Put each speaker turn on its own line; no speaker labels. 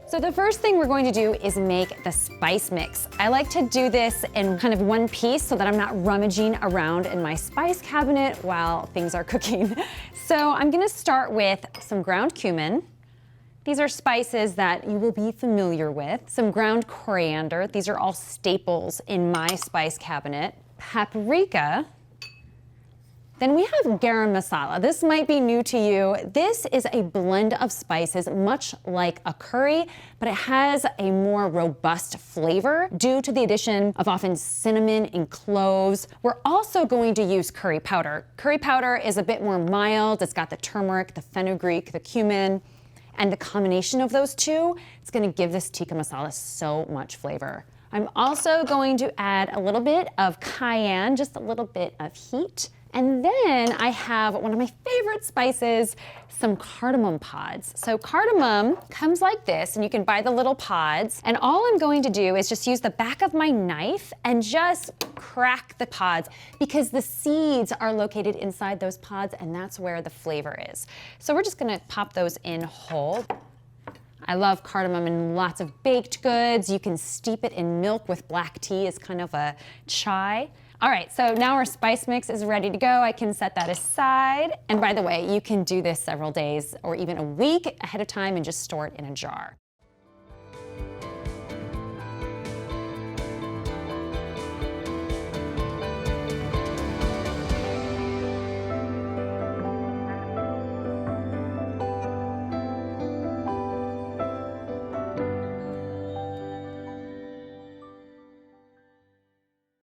So the first thing we're going to do is make the spice mix. I like to do this in kind of one piece so that I'm not rummaging around in my spice cabinet while things are cooking. So I'm gonna start with some ground cumin. These are spices that you will be familiar with. Some ground coriander. These are all staples in my spice cabinet. Paprika. Then we have Garam Masala. This might be new to you. This is a blend of spices, much like a curry, but it has a more robust flavor due to the addition of often cinnamon and cloves. We're also going to use curry powder. Curry powder is a bit more mild. It's got the turmeric, the fenugreek, the cumin, and the combination of those two, it's gonna give this tikka masala so much flavor. I'm also going to add a little bit of cayenne, just a little bit of heat. And then I have one of my favorite spices, some cardamom pods. So cardamom comes like this, and you can buy the little pods. And all I'm going to do is just use the back of my knife and just crack the pods, because the seeds are located inside those pods, and that's where the flavor is. So we're just gonna pop those in whole. I love cardamom in lots of baked goods. You can steep it in milk with black tea as kind of a chai. All right, so now our spice mix is ready to go. I can set that aside. And by the way, you can do this several days or even a week ahead of time and just store it in a jar.